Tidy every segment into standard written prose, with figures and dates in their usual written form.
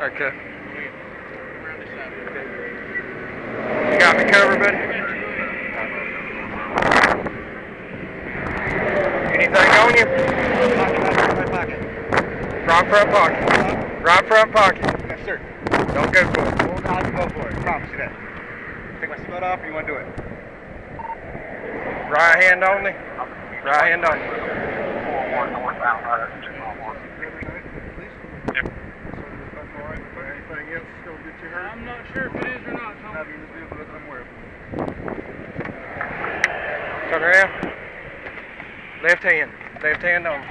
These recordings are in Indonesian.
Okay. You got me covered, buddy? Anything on you? Right pocket. Right front pocket. Right front pocket. Yes, sir. Don't go for it. Well, I can go for it. Promise you that. Take my seatbelt off, or you want to do it? Right hand only. Right hand only. I'm not sure if it is or not, Tom. Turn around. Left hand. Left hand only.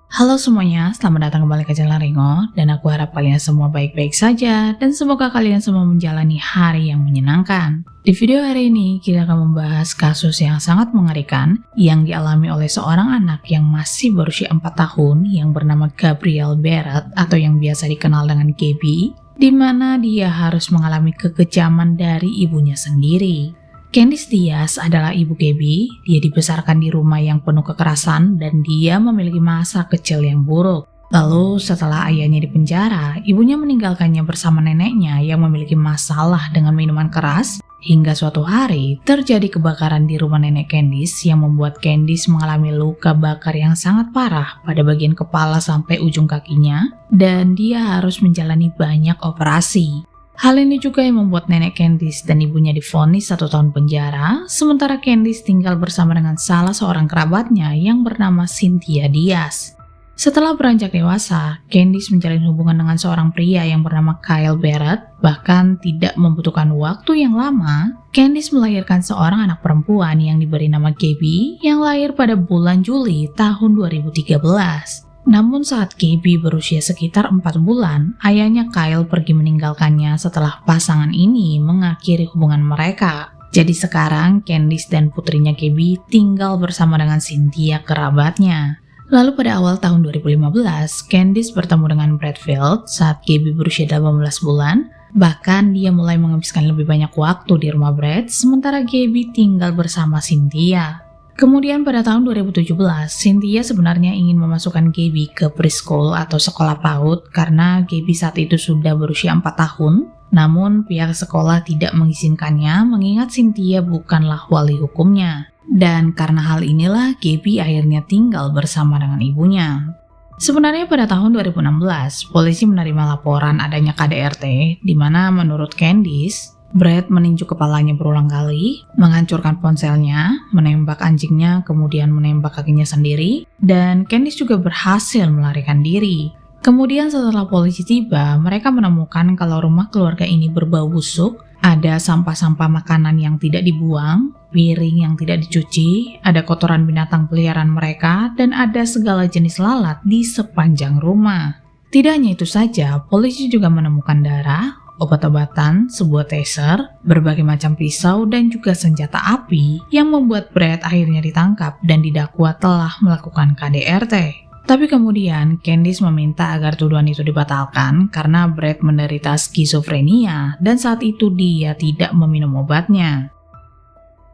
Halo semuanya, selamat datang kembali ke Jalan Ringo, dan aku harap kalian semua baik-baik saja dan semoga kalian semua menjalani hari yang menyenangkan. Di video hari ini, kita akan membahas kasus yang sangat mengerikan yang dialami oleh seorang anak yang masih berusia 4 tahun yang bernama Gabriel Barrett atau yang biasa dikenal dengan Gabby, di mana dia harus mengalami kekejaman dari ibunya sendiri. Candice Diaz adalah ibu Gabby. Dia dibesarkan di rumah yang penuh kekerasan dan dia memiliki masa kecil yang buruk. Lalu setelah ayahnya dipenjara, ibunya meninggalkannya bersama neneknya yang memiliki masalah dengan minuman keras. Hingga suatu hari terjadi kebakaran di rumah nenek Candice yang membuat Candice mengalami luka bakar yang sangat parah pada bagian kepala sampai ujung kakinya dan dia harus menjalani banyak operasi. Hal ini juga yang membuat nenek Candice dan ibunya divonis 1 tahun penjara, sementara Candice tinggal bersama dengan salah seorang kerabatnya yang bernama Cynthia Diaz. Setelah beranjak dewasa, Candice menjalin hubungan dengan seorang pria yang bernama Kyle Barrett. Bahkan tidak membutuhkan waktu yang lama, Candice melahirkan seorang anak perempuan yang diberi nama Gabby yang lahir pada bulan Juli tahun 2013. Namun saat Gabby berusia sekitar 4 bulan, ayahnya Kyle pergi meninggalkannya setelah pasangan ini mengakhiri hubungan mereka. Jadi sekarang Candice dan putrinya Gabby tinggal bersama dengan Cynthia kerabatnya. Lalu pada awal tahun 2015, Candice bertemu dengan Bradfield saat Gabby berusia 18 bulan. Bahkan dia mulai menghabiskan lebih banyak waktu di rumah Brad, sementara Gabby tinggal bersama Cynthia. Kemudian pada tahun 2017, Cynthia sebenarnya ingin memasukkan Gabby ke preschool atau sekolah PAUD karena Gabby saat itu sudah berusia 4 tahun. Namun pihak sekolah tidak mengizinkannya mengingat Cynthia bukanlah wali hukumnya. Dan karena hal inilah Gabby akhirnya tinggal bersama dengan ibunya. Sebenarnya pada tahun 2016, polisi menerima laporan adanya KDRT di mana menurut Candice, Brad meninju kepalanya berulang kali, menghancurkan ponselnya, menembak anjingnya, kemudian menembak kakinya sendiri, dan Candice juga berhasil melarikan diri. Kemudian setelah polisi tiba, mereka menemukan kalau rumah keluarga ini berbau busuk, ada sampah-sampah makanan yang tidak dibuang, piring yang tidak dicuci, ada kotoran binatang peliharaan mereka, dan ada segala jenis lalat di sepanjang rumah. Tidak hanya itu saja, polisi juga menemukan darah, obat-obatan, sebuah taser, berbagai macam pisau, dan juga senjata api yang membuat Brad akhirnya ditangkap dan didakwa telah melakukan KDRT. Tapi kemudian Candice meminta agar tuduhan itu dibatalkan karena Brad menderita skizofrenia dan saat itu dia tidak meminum obatnya.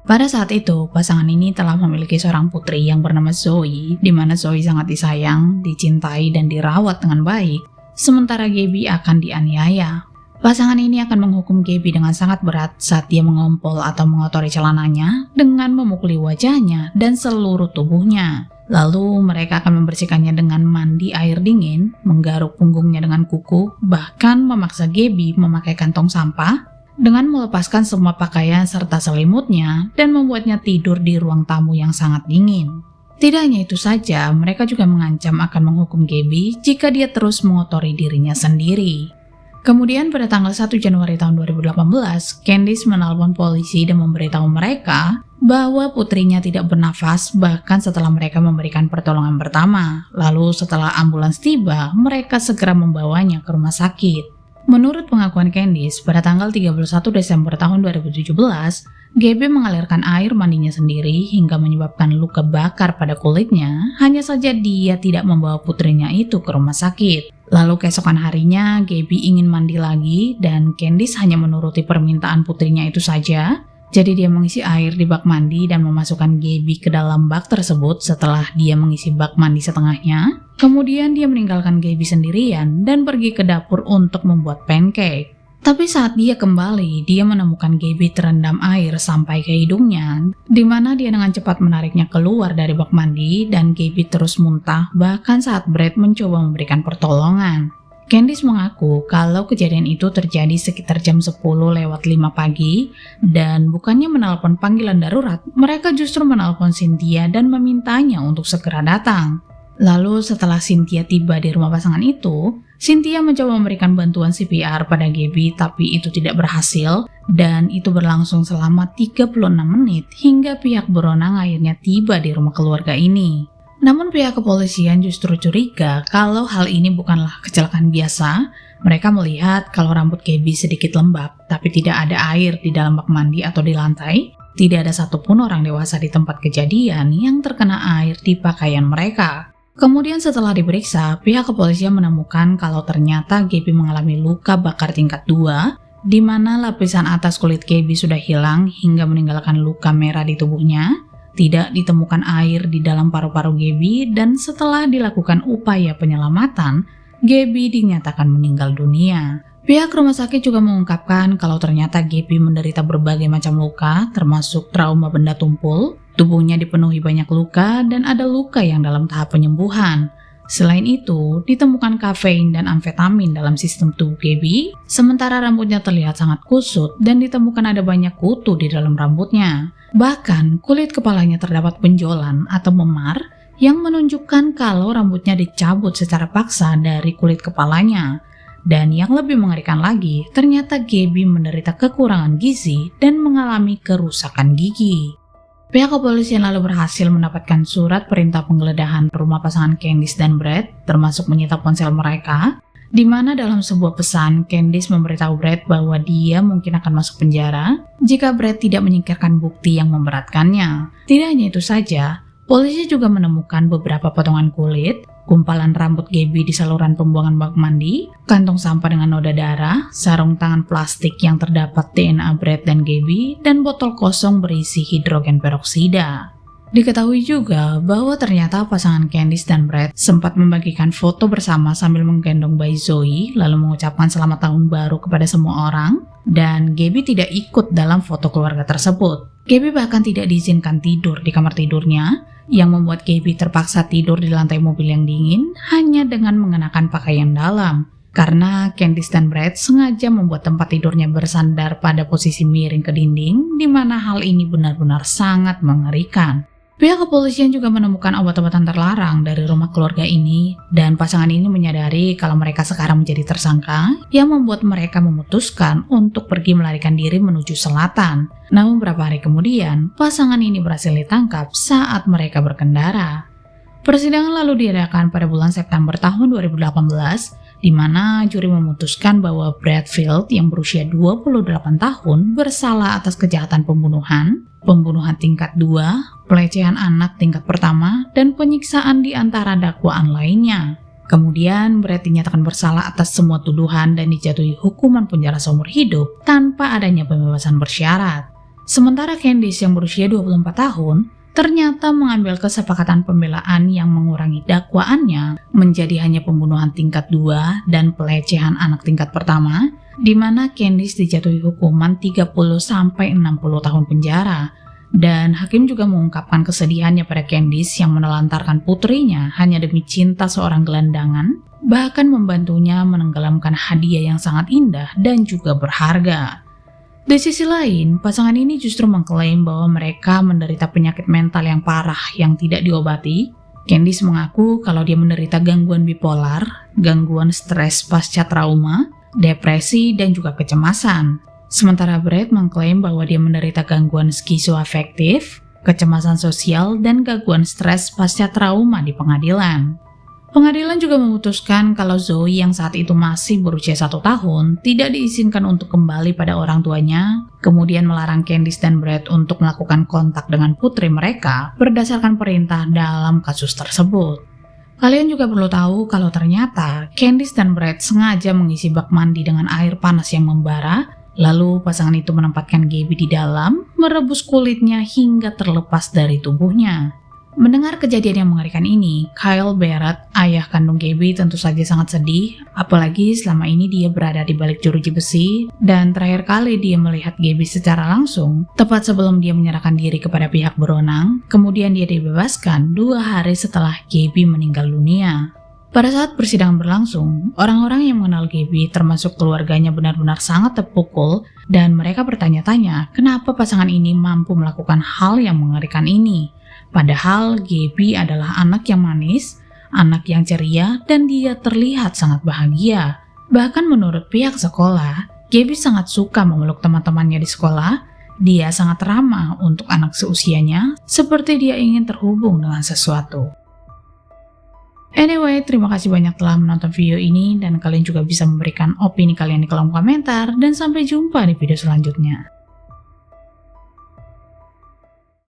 Pada saat itu, pasangan ini telah memiliki seorang putri yang bernama Zoe, di mana Zoe sangat disayang, dicintai, dan dirawat dengan baik, sementara Gabby akan dianiaya. Pasangan ini akan menghukum Gabby dengan sangat berat saat dia mengompol atau mengotori celananya dengan memukuli wajahnya dan seluruh tubuhnya. Lalu mereka akan membersihkannya dengan mandi air dingin, menggaruk punggungnya dengan kuku, bahkan memaksa Gabby memakai kantong sampah dengan melepaskan semua pakaian serta selimutnya dan membuatnya tidur di ruang tamu yang sangat dingin. Tidak hanya itu saja, mereka juga mengancam akan menghukum Gabby jika dia terus mengotori dirinya sendiri. Kemudian pada tanggal 1 Januari tahun 2018, Candice menelpon polisi dan memberitahu mereka bahwa putrinya tidak bernafas bahkan setelah mereka memberikan pertolongan pertama. Lalu setelah ambulans tiba, mereka segera membawanya ke rumah sakit. Menurut pengakuan Candice, pada tanggal 31 Desember tahun 2017, Gabby mengalirkan air mandinya sendiri hingga menyebabkan luka bakar pada kulitnya, hanya saja dia tidak membawa putrinya itu ke rumah sakit. Lalu keesokan harinya, Gabby ingin mandi lagi dan Candice hanya menuruti permintaan putrinya itu saja. Jadi dia mengisi air di bak mandi dan memasukkan Gabby ke dalam bak tersebut setelah dia mengisi bak mandi setengahnya. Kemudian dia meninggalkan Gabby sendirian dan pergi ke dapur untuk membuat pancake. Tapi saat dia kembali, dia menemukan Gabby terendam air sampai ke hidungnya, di mana dia dengan cepat menariknya keluar dari bak mandi dan Gabby terus muntah bahkan saat Brad mencoba memberikan pertolongan. Candice mengaku kalau kejadian itu terjadi sekitar jam 10:05 pagi dan bukannya menelpon panggilan darurat, mereka justru menelpon Cynthia dan memintanya untuk segera datang. Lalu setelah Cynthia tiba di rumah pasangan itu, Cynthia mencoba memberikan bantuan CPR pada Gabby tapi itu tidak berhasil dan itu berlangsung selama 36 menit hingga pihak berwenang akhirnya tiba di rumah keluarga ini. Namun pihak kepolisian justru curiga kalau hal ini bukanlah kecelakaan biasa. Mereka melihat kalau rambut Gabby sedikit lembab, tapi tidak ada air di dalam bak mandi atau di lantai. Tidak ada satupun orang dewasa di tempat kejadian yang terkena air di pakaian mereka. Kemudian setelah diperiksa, pihak kepolisian menemukan kalau ternyata Gabby mengalami luka bakar tingkat 2, di mana lapisan atas kulit Gabby sudah hilang hingga meninggalkan luka merah di tubuhnya. Tidak ditemukan air di dalam paru-paru Gabby dan setelah dilakukan upaya penyelamatan, Gabby dinyatakan meninggal dunia. Pihak rumah sakit juga mengungkapkan kalau ternyata Gabby menderita berbagai macam luka, termasuk trauma benda tumpul. Tubuhnya dipenuhi banyak luka dan ada luka yang dalam tahap penyembuhan. Selain itu, ditemukan kafein dan amfetamin dalam sistem tubuh Gabby, sementara rambutnya terlihat sangat kusut dan ditemukan ada banyak kutu di dalam rambutnya. Bahkan, kulit kepalanya terdapat benjolan atau memar yang menunjukkan kalau rambutnya dicabut secara paksa dari kulit kepalanya. Dan yang lebih mengerikan lagi, ternyata Gabby menderita kekurangan gizi dan mengalami kerusakan gigi. Pihak kepolisian lalu berhasil mendapatkan surat perintah penggeledahan rumah pasangan Candice dan Brad, termasuk menyita ponsel mereka, di mana dalam sebuah pesan Candice memberitahu Brad bahwa dia mungkin akan masuk penjara jika Brad tidak menyingkirkan bukti yang memberatkannya. Tidak hanya itu saja, polisi juga menemukan beberapa potongan kulit, gumpalan rambut Gabby di saluran pembuangan bak mandi, kantong sampah dengan noda darah, sarung tangan plastik yang terdapat DNA Brad dan Gabby, dan botol kosong berisi hidrogen peroksida. Diketahui juga bahwa ternyata pasangan Candice dan Brad sempat membagikan foto bersama sambil menggendong bayi Zoe lalu mengucapkan selamat tahun baru kepada semua orang, dan Gabby tidak ikut dalam foto keluarga tersebut. Gabby bahkan tidak diizinkan tidur di kamar tidurnya, yang membuat Gabby terpaksa tidur di lantai mobil yang dingin hanya dengan mengenakan pakaian dalam. Karena Candice dan Brad sengaja membuat tempat tidurnya bersandar pada posisi miring ke dinding, di mana hal ini benar-benar sangat mengerikan. Pihak kepolisian juga menemukan obat-obatan terlarang dari rumah keluarga ini, dan pasangan ini menyadari kalau mereka sekarang menjadi tersangka, yang membuat mereka memutuskan untuk pergi melarikan diri menuju selatan. Namun beberapa hari kemudian, pasangan ini berhasil ditangkap saat mereka berkendara. Persidangan lalu diadakan pada bulan September tahun 2018, di mana juri memutuskan bahwa Bradfield yang berusia 28 tahun bersalah atas kejahatan pembunuhan tingkat 2, pelecehan anak tingkat pertama, dan penyiksaan di antara dakwaan lainnya. Kemudian Brad dinyatakan bersalah atas semua tuduhan dan dijatuhi hukuman penjara seumur hidup tanpa adanya pembebasan bersyarat. Sementara Candice yang berusia 24 tahun ternyata mengambil kesepakatan pembelaan yang mengurangi dakwaannya menjadi hanya pembunuhan tingkat 2 dan pelecehan anak tingkat pertama, di mana Candice dijatuhi hukuman 30-60 tahun penjara. Dan hakim juga mengungkapkan kesedihannya pada Candice yang menelantarkan putrinya hanya demi cinta seorang gelandangan, bahkan membantunya menenggelamkan hadiah yang sangat indah dan juga berharga. Di sisi lain, pasangan ini justru mengklaim bahwa mereka menderita penyakit mental yang parah yang tidak diobati. Candice mengaku kalau dia menderita gangguan bipolar, gangguan stres pasca trauma, depresi, dan juga kecemasan. Sementara Brad mengklaim bahwa dia menderita gangguan skizoafektif, kecemasan sosial, dan gangguan stres pasca trauma di pengadilan. Pengadilan juga memutuskan kalau Zoe yang saat itu masih berusia 1 tahun tidak diizinkan untuk kembali pada orang tuanya, kemudian melarang Candice dan Brad untuk melakukan kontak dengan putri mereka berdasarkan perintah dalam kasus tersebut. Kalian juga perlu tahu kalau ternyata Candice dan Brad sengaja mengisi bak mandi dengan air panas yang membara Lalu pasangan itu menempatkan Gabby di dalam, merebus kulitnya hingga terlepas dari tubuhnya. Mendengar kejadian yang mengerikan ini, Kyle Barrett, ayah kandung Gabby, tentu saja sangat sedih, apalagi selama ini dia berada di balik jeruji besi, dan terakhir kali dia melihat Gabby secara langsung, tepat sebelum dia menyerahkan diri kepada pihak berwenang, kemudian dia dibebaskan 2 hari setelah Gabby meninggal dunia. Pada saat persidangan berlangsung, orang-orang yang mengenal Gabby termasuk keluarganya benar-benar sangat terpukul, dan mereka bertanya-tanya kenapa pasangan ini mampu melakukan hal yang mengerikan ini. Padahal Gabby adalah anak yang manis, anak yang ceria, dan dia terlihat sangat bahagia. Bahkan menurut pihak sekolah, Gabby sangat suka memeluk teman-temannya di sekolah. Dia sangat ramah untuk anak seusianya, seperti dia ingin terhubung dengan sesuatu. Anyway, terima kasih banyak telah menonton video ini, dan kalian juga bisa memberikan opini kalian di kolom komentar, dan sampai jumpa di video selanjutnya.